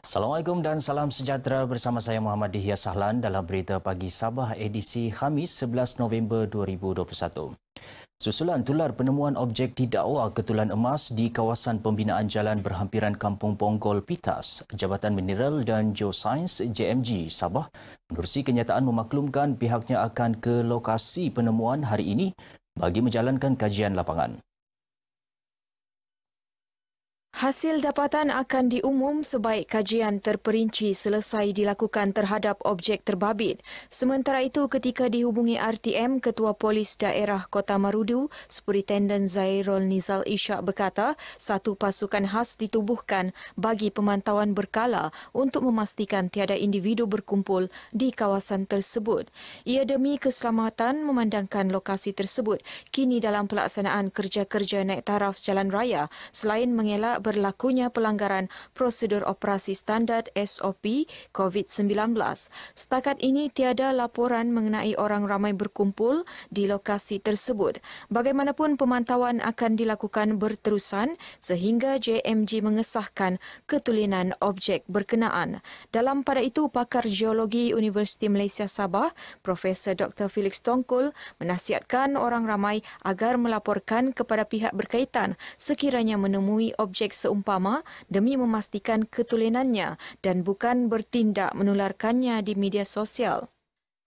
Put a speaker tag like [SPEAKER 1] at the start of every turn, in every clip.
[SPEAKER 1] Assalamualaikum dan salam sejahtera bersama saya Muhammad Dihya Sahlan dalam Berita Pagi Sabah edisi Khamis 11 November 2021. Susulan tular penemuan objek didakwa ketulan emas di kawasan pembinaan jalan berhampiran Kampung Ponggol Pitas, Jabatan Mineral dan Geosains JMG Sabah menerusi kenyataan memaklumkan pihaknya akan ke lokasi penemuan hari ini bagi menjalankan kajian lapangan.
[SPEAKER 2] Hasil dapatan akan diumum sebaik kajian terperinci selesai dilakukan terhadap objek terbabit. Sementara itu, ketika dihubungi RTM, Ketua Polis Daerah Kota Marudu, Superintendent Zairul Nizal Ishak berkata, satu pasukan khas ditubuhkan bagi pemantauan berkala untuk memastikan tiada individu berkumpul di kawasan tersebut. Ia demi keselamatan memandangkan lokasi tersebut kini dalam pelaksanaan kerja-kerja naik taraf jalan raya selain mengelak berlakunya pelanggaran prosedur operasi standard SOP COVID-19. Setakat ini tiada laporan mengenai orang ramai berkumpul di lokasi tersebut. Bagaimanapun pemantauan akan dilakukan berterusan sehingga JMG mengesahkan ketulinan objek berkenaan. Dalam pada itu, pakar geologi Universiti Malaysia Sabah, Profesor Dr. Felix Tongkul menasihatkan orang ramai agar melaporkan kepada pihak berkaitan sekiranya menemui objek seumpama demi memastikan ketulinannya dan bukan bertindak menularkannya di media sosial.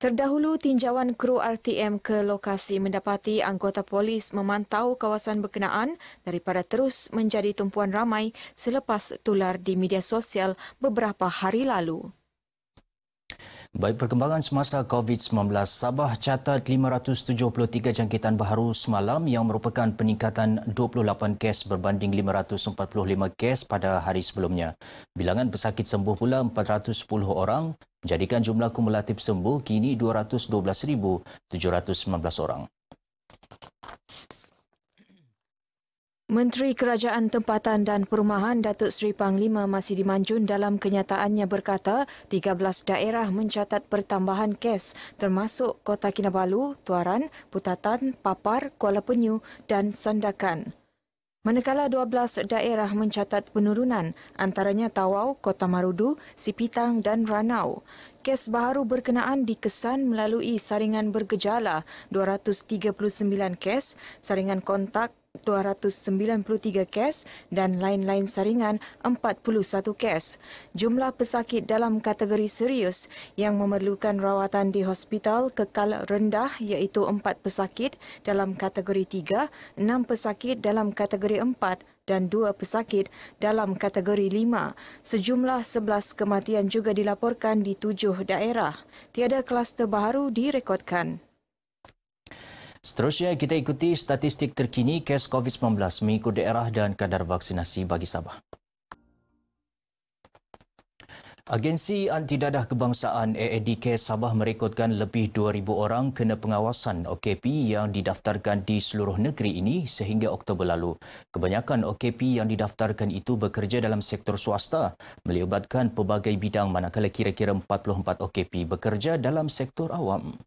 [SPEAKER 2] Terdahulu, tinjauan kru RTM ke lokasi mendapati anggota polis memantau kawasan berkenaan daripada terus menjadi tumpuan ramai selepas tular di media sosial beberapa hari lalu.
[SPEAKER 1] Baik perkembangan semasa COVID-19, Sabah catat 573 jangkitan baharu semalam yang merupakan peningkatan 28 kes berbanding 545 kes pada hari sebelumnya. Bilangan pesakit sembuh pula 410 orang, menjadikan jumlah kumulatif sembuh kini 212,719 orang.
[SPEAKER 2] Menteri Kerajaan Tempatan dan Perumahan Datuk Seri Panglima Masidi Manjun dalam kenyataannya berkata 13 daerah mencatat pertambahan kes termasuk Kota Kinabalu, Tuaran, Putatan, Papar, Kuala Penyu dan Sandakan. Manakala 12 daerah mencatat penurunan, antaranya Tawau, Kota Marudu, Sipitang dan Ranau. Kes baharu berkenaan dikesan melalui saringan bergejala 239 kes, saringan kontak 293 kes dan lain-lain saringan 41 kes. Jumlah pesakit dalam kategori serius yang memerlukan rawatan di hospital kekal rendah iaitu 4 pesakit dalam kategori 3, 6 pesakit dalam kategori 4 dan 2 pesakit dalam kategori 5. Sejumlah 11 kematian juga dilaporkan di 7 daerah. Tiada kluster baharu direkodkan.
[SPEAKER 1] Seterusnya, kita ikuti statistik terkini kes COVID-19 mengikut daerah dan kadar vaksinasi bagi Sabah. Agensi Antidadah Kebangsaan AADK Sabah merekodkan lebih 2,000 orang kena pengawasan OKP yang didaftarkan di seluruh negeri ini sehingga Oktober lalu. Kebanyakan OKP yang didaftarkan itu bekerja dalam sektor swasta, melibatkan pelbagai bidang manakala kira-kira 44 OKP bekerja dalam sektor awam.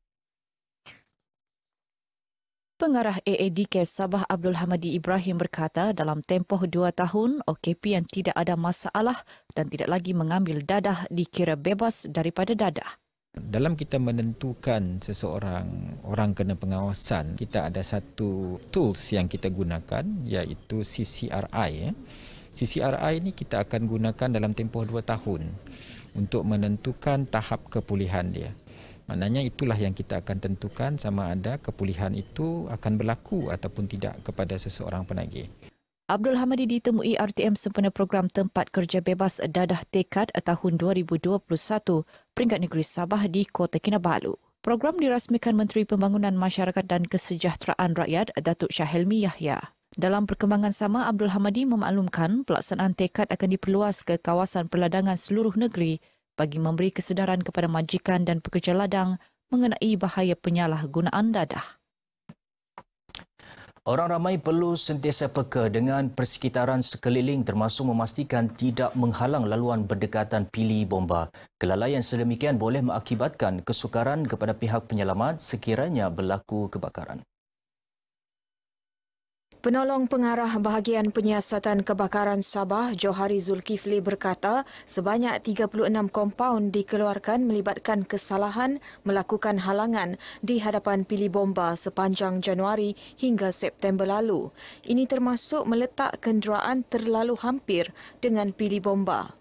[SPEAKER 3] Pengarah AADK Sabah Abdul Hamadi Ibrahim berkata dalam tempoh 2 tahun, OKP yang tidak ada masalah dan tidak lagi mengambil dadah dikira bebas daripada dadah.
[SPEAKER 4] Dalam kita menentukan seseorang orang kena pengawasan, kita ada satu tools yang kita gunakan iaitu CCRI. CCRI ini kita akan gunakan dalam tempoh 2 tahun untuk menentukan tahap kepulihan dia. Maknanya itulah yang kita akan tentukan sama ada kepulihan itu akan berlaku ataupun tidak kepada seseorang penagih.
[SPEAKER 3] Abdul Hamadi ditemui RTM sempena program Tempat Kerja Bebas Dadah Tekad tahun 2021 peringkat negeri Sabah di Kota Kinabalu. Program dirasmikan Menteri Pembangunan Masyarakat dan Kesejahteraan Rakyat Datuk Syahelmi Yahya. Dalam perkembangan sama, Abdul Hamadi memaklumkan pelaksanaan tekad akan diperluas ke kawasan perladangan seluruh negeri bagi memberi kesedaran kepada majikan dan pekerja ladang mengenai bahaya penyalahgunaan dadah.
[SPEAKER 1] Orang ramai perlu sentiasa peka dengan persekitaran sekeliling termasuk memastikan tidak menghalang laluan berdekatan pili bomba. Kelalaian sedemikian boleh mengakibatkan kesukaran kepada pihak penyelamat sekiranya berlaku kebakaran.
[SPEAKER 2] Penolong Pengarah Bahagian Penyiasatan Kebakaran Sabah, Johari Zulkifli berkata, sebanyak 36 kompaun dikeluarkan melibatkan kesalahan melakukan halangan di hadapan pili bomba sepanjang Januari hingga September lalu. Ini termasuk meletak kenderaan terlalu hampir dengan pili bomba.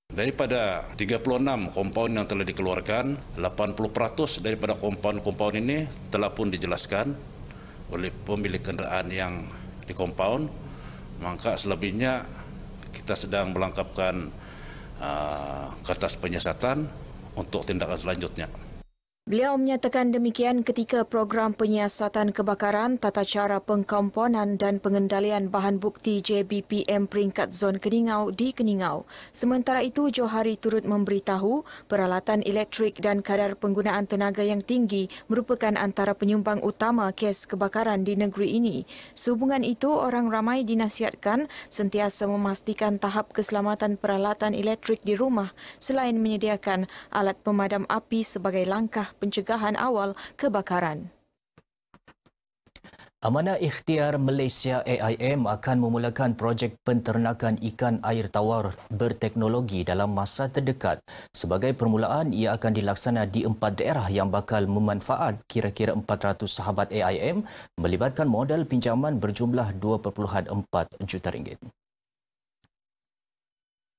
[SPEAKER 5] Daripada 36 kompaun yang telah dikeluarkan, 80% daripada kompaun-kompaun ini telah pun dijelaskan oleh pemilik kenderaan yang di kompaun, maka selebihnya kita sedang melengkapkan kertas penyiasatan untuk tindakan selanjutnya.
[SPEAKER 2] Beliau menyatakan demikian ketika program penyiasatan kebakaran, tata cara pengkomponan dan pengendalian bahan bukti JBPM peringkat zon Keningau di Keningau. Sementara itu, Johari turut memberitahu peralatan elektrik dan kadar penggunaan tenaga yang tinggi merupakan antara penyumbang utama kes kebakaran di negeri ini. Sehubungan itu, orang ramai dinasihatkan sentiasa memastikan tahap keselamatan peralatan elektrik di rumah selain menyediakan alat pemadam api sebagai langkah pencegahan awal kebakaran.
[SPEAKER 1] Amanah Ikhtiar Malaysia AIM akan memulakan projek penternakan ikan air tawar berteknologi dalam masa terdekat. Sebagai permulaan, ia akan dilaksana di 4 daerah yang bakal memanfaat kira-kira 400 sahabat AIM melibatkan modal pinjaman berjumlah 2.4 juta ringgit.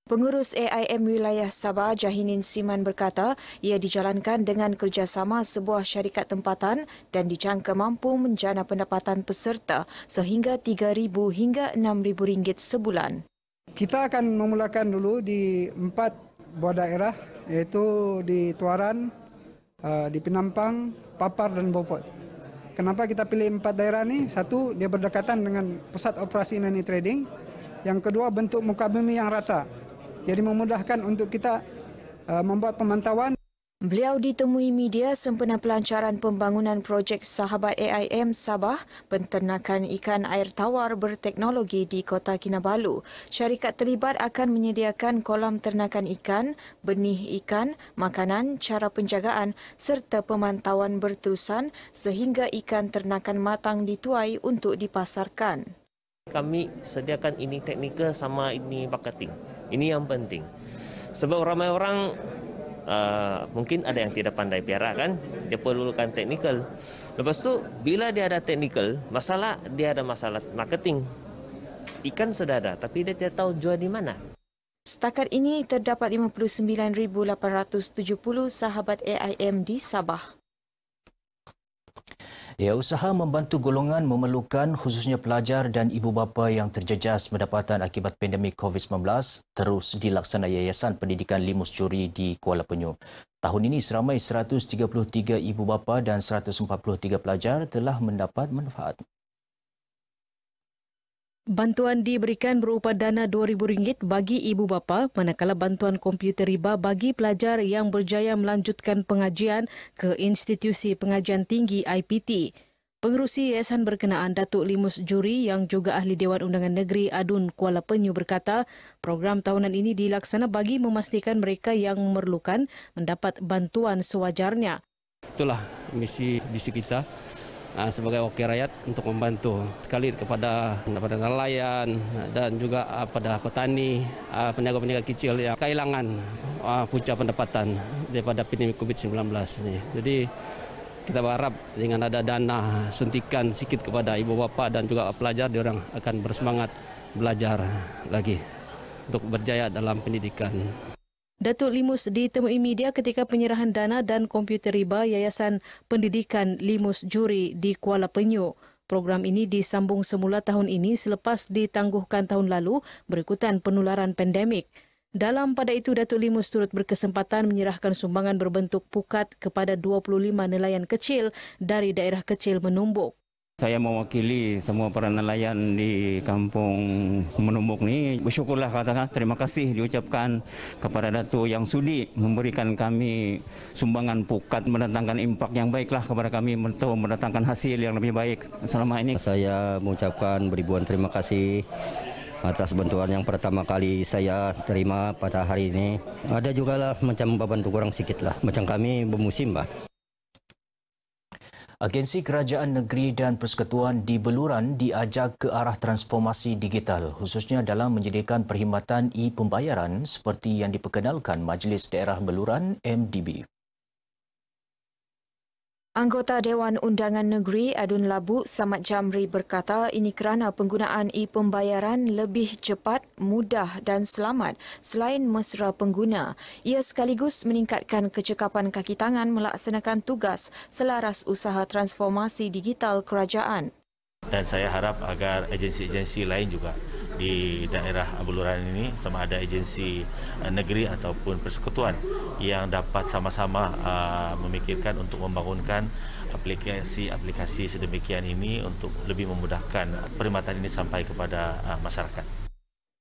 [SPEAKER 2] Pengurus AIM Wilayah Sabah, Jahinin Siman berkata, ia dijalankan dengan kerjasama sebuah syarikat tempatan dan dijangka mampu menjana pendapatan peserta sehingga RM3,000 hingga RM6,000 sebulan.
[SPEAKER 6] Kita akan memulakan dulu di 4 buah daerah, iaitu di Tuaran, di Penampang, Papar dan Beaufort. Kenapa kita pilih 4 daerah ini? Satu, dia berdekatan dengan pusat operasi Nani Trading. Yang kedua, bentuk muka bumi yang rata. Jadi memudahkan untuk kita membuat pemantauan.
[SPEAKER 2] Beliau ditemui media sempena pelancaran pembangunan projek Sahabat AIM Sabah, penternakan ikan air tawar berteknologi di Kota Kinabalu. Syarikat terlibat akan menyediakan kolam ternakan ikan, benih ikan, makanan, cara penjagaan serta pemantauan berterusan sehingga ikan ternakan matang dituai untuk dipasarkan.
[SPEAKER 7] Kami sediakan ini teknikal sama ini marketing. Ini yang penting. Sebab ramai orang mungkin ada yang tidak pandai piara kan, dia perlukan teknikal. Lepas tu bila dia ada teknikal, dia ada masalah marketing. Ikan sudah ada tapi dia tidak tahu jual di mana.
[SPEAKER 2] Setakat ini terdapat 59,870 sahabat AIM di Sabah.
[SPEAKER 1] Ia usaha membantu golongan memerlukan khususnya pelajar dan ibu bapa yang terjejas pendapatan akibat pandemik COVID-19 terus dilaksana Yayasan Pendidikan Limus Juri di Kuala Penyu. Tahun ini seramai 133 ibu bapa dan 143 pelajar telah mendapat manfaat.
[SPEAKER 3] Bantuan diberikan berupa dana RM2,000 bagi ibu bapa, manakala bantuan komputer riba bagi pelajar yang berjaya melanjutkan pengajian ke Institusi Pengajian Tinggi IPT. Pengerusi yayasan berkenaan Datuk Limus Juri yang juga ahli Dewan Undangan Negeri Adun Kuala Penyu berkata, program tahunan ini dilaksana bagi memastikan mereka yang memerlukan mendapat bantuan sewajarnya.
[SPEAKER 8] Itulah misi kita sebagai wakil rakyat untuk membantu sekali kepada nelayan dan juga pada petani, peniaga-peniaga kecil yang kehilangan punca pendapatan daripada pandemi COVID-19 ini. Jadi kita berharap dengan ada dana suntikan sikit kepada ibu bapa dan juga pelajar, diorang akan bersemangat belajar lagi untuk berjaya dalam pendidikan.
[SPEAKER 3] Datuk Limus ditemui media ketika penyerahan dana dan komputer riba Yayasan Pendidikan Limus Juri di Kuala Penyu. Program ini disambung semula tahun ini selepas ditangguhkan tahun lalu berikutan penularan pandemik. Dalam pada itu, Datuk Limus turut berkesempatan menyerahkan sumbangan berbentuk pukat kepada 25 nelayan kecil dari daerah kecil menumbuk.
[SPEAKER 9] Saya mewakili semua para nelayan di kampung Menumbuk ni. Bersyukurlah, katakan terima kasih diucapkan kepada Datuk yang sudi memberikan kami sumbangan pukat, mendatangkan impak yang baiklah kepada kami untuk mendatangkan hasil yang lebih baik selama ini.
[SPEAKER 10] Saya mengucapkan beribuan terima kasih atas bantuan yang pertama kali saya terima pada hari ini. Ada juga lah macam bantu kurang sikit lah, macam kami bermusim bah.
[SPEAKER 1] Agensi Kerajaan Negeri dan Persekutuan di Beluran diajak ke arah transformasi digital khususnya dalam menyediakan perkhidmatan e-pembayaran seperti yang diperkenalkan Majlis Daerah Beluran MDB.
[SPEAKER 2] Anggota Dewan Undangan Negeri Adun Labu Samad Jamri berkata ini kerana penggunaan e-pembayaran lebih cepat, mudah dan selamat selain mesra pengguna. Ia sekaligus meningkatkan kecekapan kaki tangan melaksanakan tugas selaras usaha transformasi digital kerajaan.
[SPEAKER 11] Dan saya harap agar agensi-agensi lain juga di daerah Beluran ini, sama ada agensi negeri ataupun persekutuan yang dapat sama-sama memikirkan untuk membangunkan aplikasi-aplikasi sedemikian ini untuk lebih memudahkan perkhidmatan ini sampai kepada masyarakat.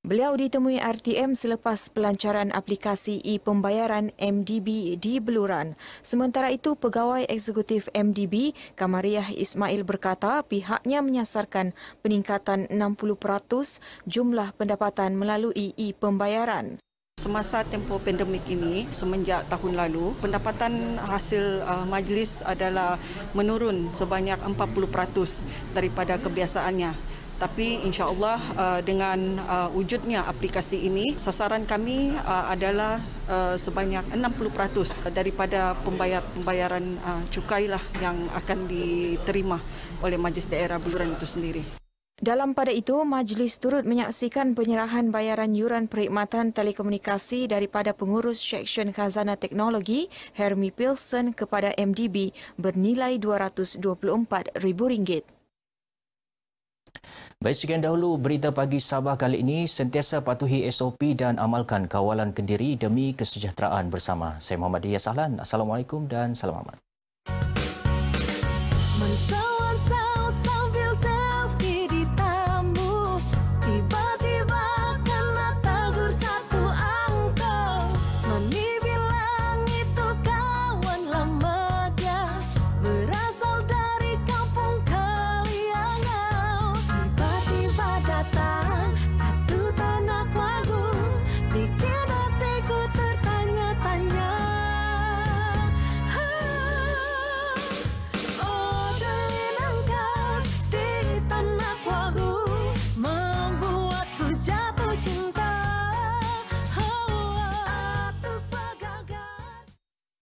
[SPEAKER 2] Beliau ditemui RTM selepas pelancaran aplikasi e-pembayaran MDB di Beluran. Sementara itu, Pegawai Eksekutif MDB, Kamariah Ismail berkata pihaknya menyasarkan peningkatan 60% jumlah pendapatan melalui e-pembayaran.
[SPEAKER 12] Semasa tempoh pandemik ini, semenjak tahun lalu, pendapatan hasil majlis adalah menurun sebanyak 40% daripada kebiasaannya. Tapi insya-Allah dengan wujudnya aplikasi ini, sasaran kami adalah sebanyak 60% daripada pembayaran cukai lah yang akan diterima oleh Majlis Daerah Beluran itu sendiri.
[SPEAKER 2] Dalam pada itu, Majlis turut menyaksikan penyerahan bayaran yuran perkhidmatan telekomunikasi daripada pengurus Seksyen Khazanah Teknologi, Hermi Pilson kepada MDB bernilai RM224,000.
[SPEAKER 1] Baik, sekian dahulu berita pagi Sabah kali ini. Sentiasa patuhi SOP dan amalkan kawalan kendiri demi kesejahteraan bersama. Saya Muhammad Diyah Sahlan. Assalamualaikum dan salam hormat.